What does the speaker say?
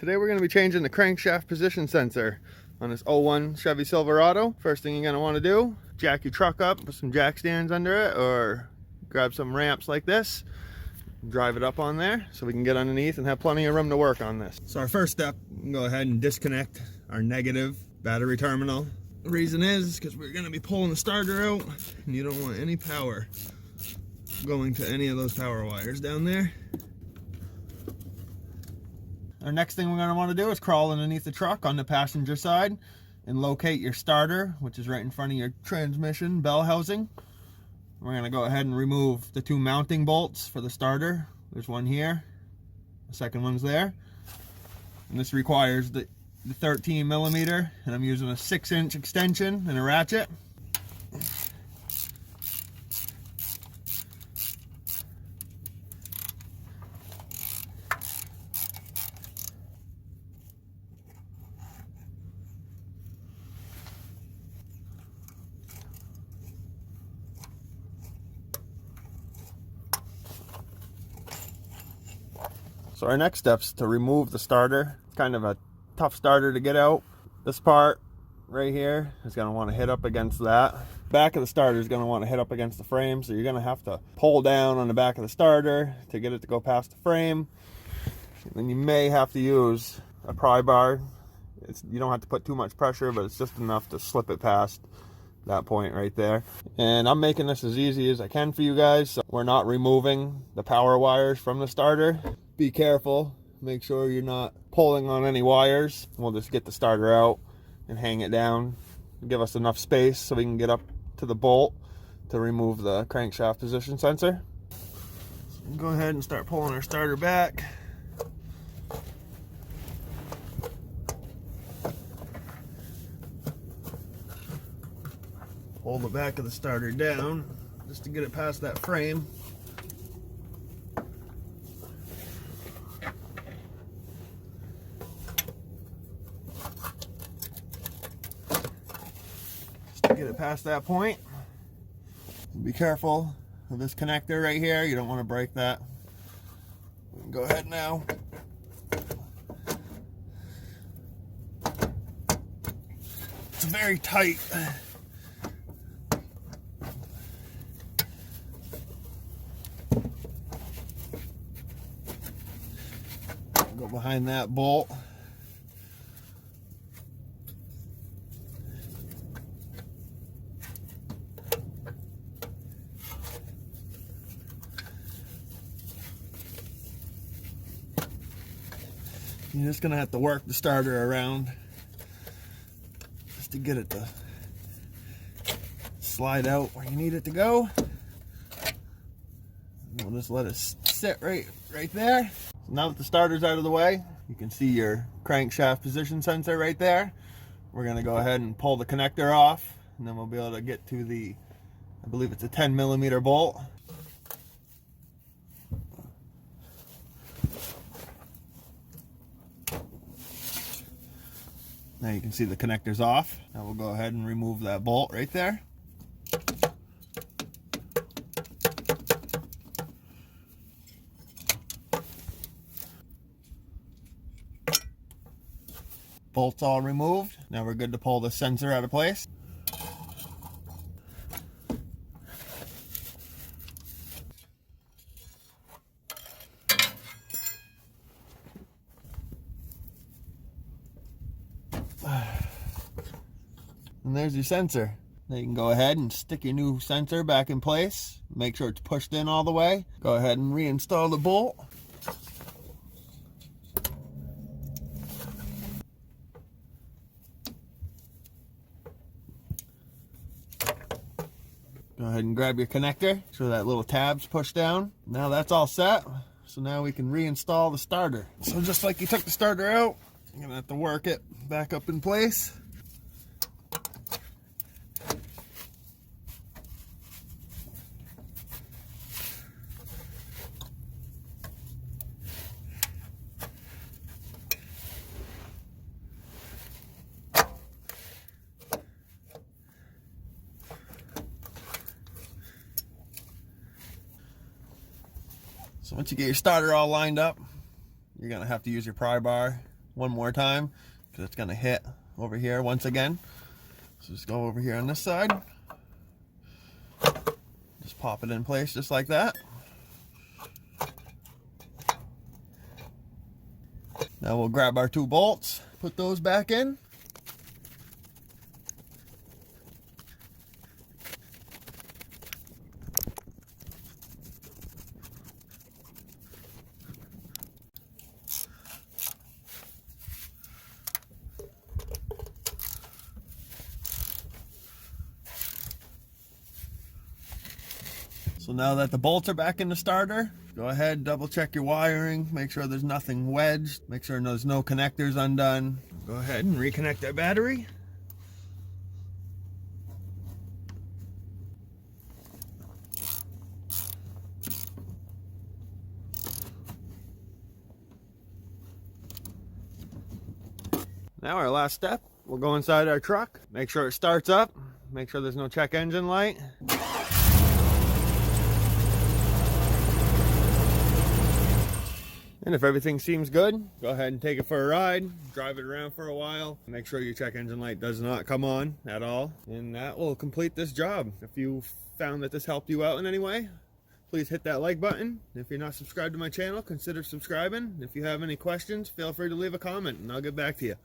Today we're going to be changing the crankshaft position sensor on this '01 Chevy Silverado. First thing you're going to want to do, jack your truck up, put some jack stands under it, or grab some ramps like this, drive it up on there so we can get underneath and have plenty of room to work on this. So our first step, we can go ahead and disconnect our negative battery terminal. The reason is because we're going to be pulling the starter out and you don't want any power going to any of those power wires down there. Our next thing we're going to want to do is crawl underneath the truck on the passenger side and locate your starter, which is right in front of your transmission bell housing. We're going to go ahead and remove the two mounting bolts for the starter. There's one here, the second one's there. And this requires the 13 millimeter, and I'm using a 6-inch extension and a ratchet. So our next step's to remove the starter. It's kind of a tough starter to get out. This part right here is going to want to hit up against that. Back of the starter is going to want to hit up against the frame, so you're going to have to pull down on the back of the starter to get it to go past the frame. And then you may have to use a pry bar. You don't have to put too much pressure, but it's just enough to slip it past that point right there. And I'm making this as easy as I can for you guys, so we're not removing the power wires from the starter. Be careful, make sure you're not pulling on any wires. We'll just get the starter out and hang it down, give us enough space so we can get up to the bolt to remove the crankshaft position sensor. So go ahead and start pulling our starter back. Pull the back of the starter down just to get it past that frame. Just to get it past that point. Be careful of this connector right here. You don't want to break that. We can go ahead now. It's very tight. Go behind that bolt. You're just gonna have to work the starter around just to get it to slide out where you need it to go. We'll just let it sit right there. So now that the starter's out of the way, you can see your crankshaft position sensor right there. We're going to go ahead and pull the connector off, and then we'll be able to get to the, I believe it's a 10 millimeter bolt. Now you can see the connector's off. Now we'll go ahead and remove that bolt right there. Bolts all removed. Now we're good to pull the sensor out of place. And there's your sensor. Now you can go ahead and stick your new sensor back in place. Make sure it's pushed in all the way. Go ahead and reinstall the bolt. Go ahead and grab your connector. So that little tab's pushed down. Now that's all set. So now we can reinstall the starter. So just like you took the starter out, you're gonna have to work it back up in place. So once you get your starter all lined up, you're gonna have to use your pry bar one more time because it's gonna hit over here once again. So just go over here on this side. Just pop it in place just like that. Now we'll grab our 2 bolts, put those back in. So now that the bolts are back in the starter, go ahead, double check your wiring, make sure there's nothing wedged, make sure there's no connectors undone. Go ahead and reconnect that battery. Now our last step, we'll go inside our truck, make sure it starts up, make sure there's no check engine light. And if everything seems good, go ahead and take it for a ride, drive it around for a while, make sure your check engine light does not come on at all, and that will complete this job. If you found that this helped you out in any way, please hit that like button. If you're not subscribed to my channel, consider subscribing. If you have any questions, feel free to leave a comment and I'll get back to you.